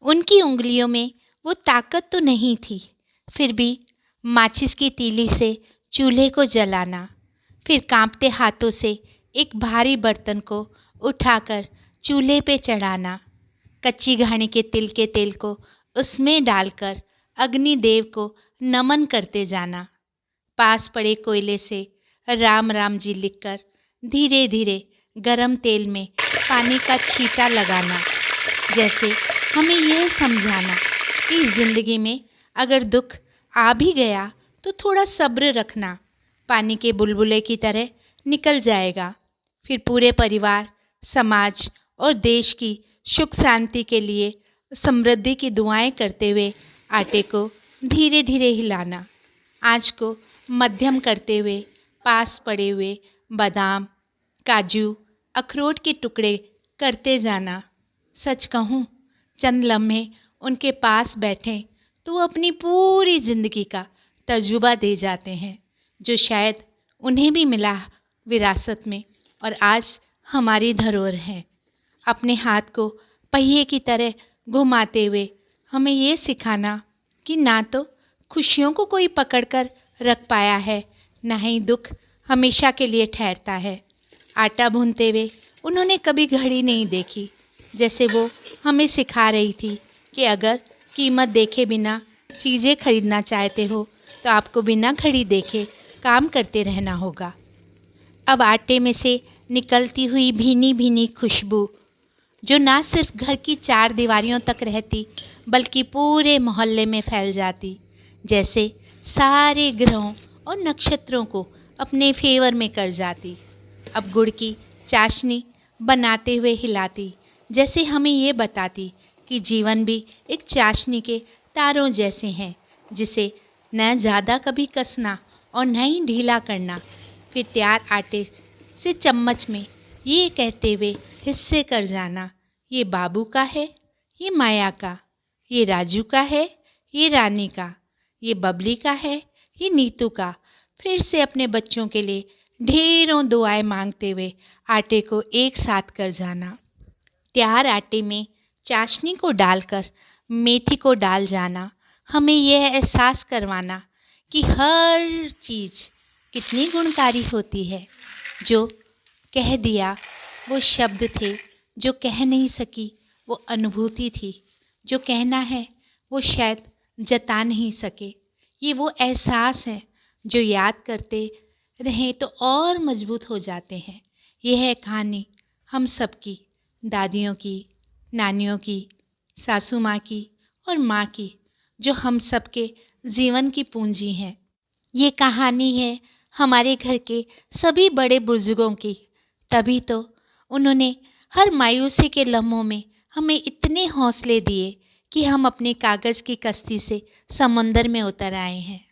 उनकी उँगलियों में वो ताकत तो नहीं थी, फिर भी माचिस की तीली से चूल्हे को जलाना, फिर कांपते हाथों से एक भारी बर्तन को उठाकर चूल्हे पे चढ़ाना, कच्ची घानी के तिल के तेल को उसमें डालकर अग्निदेव को नमन करते जाना, पास पड़े कोयले से राम राम जी लिखकर धीरे धीरे गरम तेल में पानी का छींटा लगाना, जैसे हमें यह समझाना कि ज़िंदगी में अगर दुख आ भी गया तो थोड़ा सब्र रखना, पानी के बुलबुले की तरह निकल जाएगा। फिर पूरे परिवार, समाज और देश की सुख शांति के लिए समृद्धि की दुआएं करते हुए आटे को धीरे धीरे हिलाना, आंच को मध्यम करते हुए पास पड़े हुए बादाम, काजू, अखरोट के टुकड़े करते जाना। सच कहूँ, चंद लम्हे उनके पास बैठें तो अपनी पूरी ज़िंदगी का तजुर्बा दे जाते हैं, जो शायद उन्हें भी मिला विरासत में और आज हमारी धरोहर है। अपने हाथ को पहिए की तरह घुमाते हुए हमें ये सिखाना कि ना तो खुशियों को कोई पकड़ कर रख पाया है, ना ही दुख हमेशा के लिए ठहरता है। आटा भूनते हुए उन्होंने कभी घड़ी नहीं देखी, जैसे वो हमें सिखा रही थी कि अगर कीमत देखे बिना चीज़ें खरीदना चाहते हो तो आपको बिना घड़ी देखे काम करते रहना होगा। अब आटे में से निकलती हुई भीनी भीनी खुशबू, जो ना सिर्फ घर की चार दीवारियों तक रहती बल्कि पूरे मोहल्ले में फैल जाती, जैसे सारे ग्रहों और नक्षत्रों को अपने फेवर में कर जाती। अब गुड़ की चाशनी बनाते हुए हिलाती, जैसे हमें ये बताती कि जीवन भी एक चाशनी के तारों जैसे हैं, जिसे न ज़्यादा कभी कसना और न ही ढीला करना। फिर तैयार आटे से चम्मच में ये कहते हुए हिस्से कर जाना, ये बाबू का है, ये माया का, ये राजू का है, ये रानी का, ये बबली का है, ये नीतू का। फिर से अपने बच्चों के लिए ढेरों दुआएं मांगते हुए आटे को एक साथ कर जाना। तैयार आटे में चाशनी को डालकर मेथी को डाल जाना, हमें यह एहसास करवाना कि हर चीज़ कितनी गुणकारी होती है। जो कह दिया वो शब्द थे, जो कह नहीं सकी वो अनुभूति थी, जो कहना है वो शायद जता नहीं सके। ये वो एहसास है जो याद करते रहें तो और मजबूत हो जाते हैं। यह है कहानी हम सबकी, दादियों की, नानियों की, सासू माँ की और माँ की, जो हम सबके जीवन की पूंजी हैं। ये कहानी है हमारे घर के सभी बड़े बुजुर्गों की, तभी तो उन्होंने हर मायूसी के लम्हों में हमें इतने हौसले दिए कि हम अपने कागज़ की कश्ती से समंदर में उतर आए हैं।